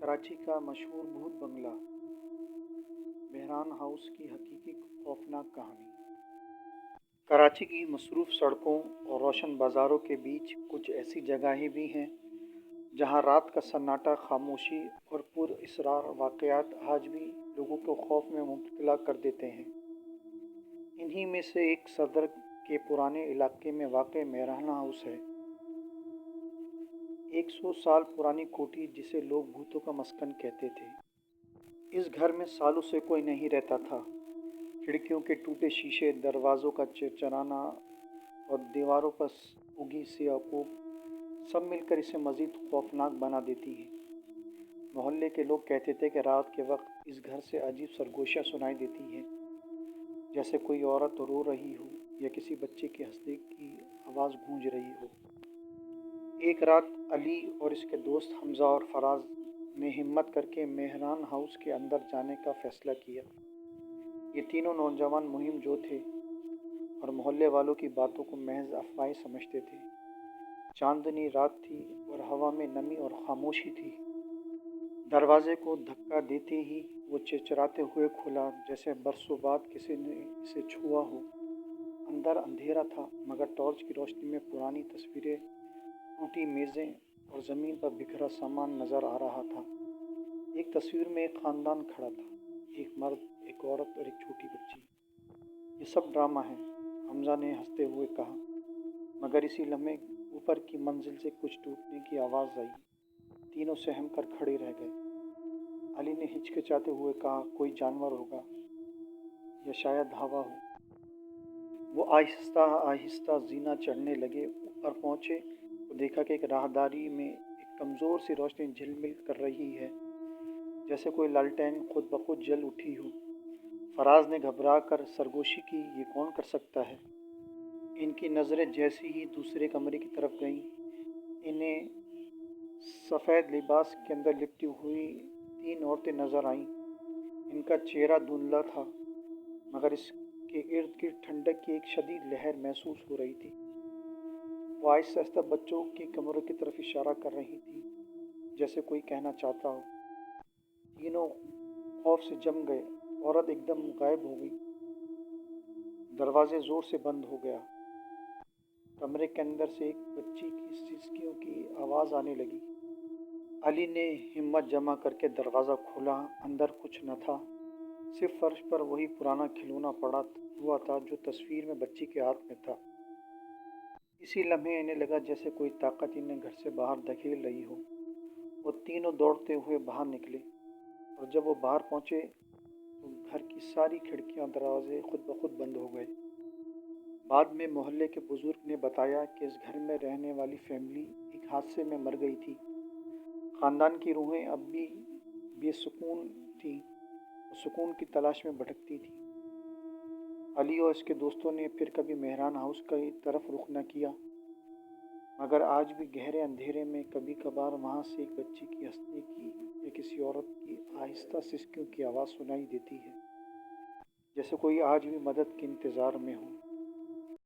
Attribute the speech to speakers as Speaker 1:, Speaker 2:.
Speaker 1: کراچی کا مشہور بھوت بنگلہ مہران ہاؤس کی حقیقی خوفناک کہانی۔ کراچی کی مصروف سڑکوں اور روشن بازاروں کے بیچ کچھ ایسی جگہیں بھی ہیں جہاں رات کا سناٹا، خاموشی اور پر اسرار واقعات آج بھی لوگوں کو خوف میں مبتلا کر دیتے ہیں۔ انہی میں سے ایک صدر کے پرانے علاقے میں واقع مہران ہاؤس ہے۔ 100 سال پرانی کوٹھی جسے لوگ بھوتوں کا مسکن کہتے تھے۔ اس گھر میں سالوں سے کوئی نہیں رہتا تھا۔ کھڑکیوں کے ٹوٹے شیشے، دروازوں کا چرچرانا اور دیواروں پر اگی سیاہ سب مل کر اسے مزید خوفناک بنا دیتی ہیں۔ محلے کے لوگ کہتے تھے کہ رات کے وقت اس گھر سے عجیب سرگوشیاں سنائی دیتی ہیں، جیسے کوئی عورت رو رہی ہو یا کسی بچے کے ہنسنے کی آواز گونج رہی ہو۔ ایک رات علی اور اس کے دوست حمزہ اور فراز نے ہمت کر کے مہران ہاؤس کے اندر جانے کا فیصلہ کیا۔ یہ تینوں نوجوان مہم جو تھے اور محلے والوں کی باتوں کو محض افواہیں سمجھتے تھے۔ چاندنی رات تھی اور ہوا میں نمی اور خاموشی تھی۔ دروازے کو دھکا دیتے ہی وہ چرچراتے ہوئے کھلا، جیسے برسوں بعد کسی نے اسے چھوا ہو۔ اندر اندھیرا تھا، مگر ٹارچ کی روشنی میں پرانی تصویریں، ٹوٹی میزیں اور زمین پر بکھرا سامان نظر آ رہا تھا۔ ایک تصویر میں ایک خاندان کھڑا تھا، ایک مرد، ایک عورت اور ایک چھوٹی بچی۔ یہ سب ڈرامہ ہے، حمزہ نے ہنستے ہوئے کہا، مگر اسی لمحے اوپر کی منزل سے کچھ ٹوٹنے کی آواز آئی۔ تینوں سہم کر کھڑے رہ گئے۔ علی نے ہچکچاتے ہوئے کہا، کوئی جانور ہوگا یا شاید ہوا ہو۔ وہ آہستہ آہستہ زینہ چڑھنے لگے۔ اوپر پہنچے تو دیکھا کہ ایک راہداری میں ایک کمزور سی روشنی جھلمل کر رہی ہے، جیسے کوئی لالٹین خود بخود جل اٹھی ہو۔ فراز نے گھبرا کر سرگوشی کی، یہ کون کر سکتا ہے؟ ان کی نظریں جیسے ہی دوسرے کمرے کی طرف گئیں، انہیں سفید لباس کے اندر لپٹی ہوئی 3 عورتیں نظر آئیں۔ ان کا چہرہ دھندلا تھا، مگر اس کے ارد گرد ٹھنڈک کی ایک شدید لہر محسوس ہو رہی تھی۔ وہ آہستہ آہستہ بچوں کی کمروں کی طرف اشارہ کر رہی تھی، جیسے کوئی کہنا چاہتا ہو۔ تینوں خوف سے جم گئے۔ عورت ایک دم غائب ہو گئی۔ دروازے زور سے بند ہو گیا۔ کمرے کے اندر سے ایک بچی کی سسکیوں کی آواز آنے لگی۔ علی نے ہمت جمع کر کے دروازہ کھولا۔ اندر کچھ نہ تھا، صرف فرش پر وہی پرانا کھلونا پڑا ہوا تھا جو تصویر میں بچی کے ہاتھ میں تھا۔ اسی لمحے انہیں لگا جیسے کوئی طاقت انہیں گھر سے باہر دھکیل رہی ہو۔ وہ تینوں دوڑتے ہوئے باہر نکلے، اور جب وہ باہر پہنچے تو گھر کی ساری کھڑکیاں اور دروازے خود بخود بند ہو گئے۔ بعد میں محلے کے بزرگ نے بتایا کہ اس گھر میں رہنے والی فیملی ایک حادثے میں مر گئی تھی۔ خاندان کی روحیں اب بھی بے سکون تھیں اور سکون کی تلاش میں بھٹکتی تھیں۔ علی اور اس کے دوستوں نے پھر کبھی مہران ہاؤس کی طرف رخ نہ کیا، مگر آج بھی گہرے اندھیرے میں کبھی کبھار وہاں سے ایک بچی کی ہنسنے کی یا کسی عورت کی آہستہ سسکیوں کی آواز سنائی دیتی ہے، جیسے کوئی آج بھی مدد کے انتظار میں ہو۔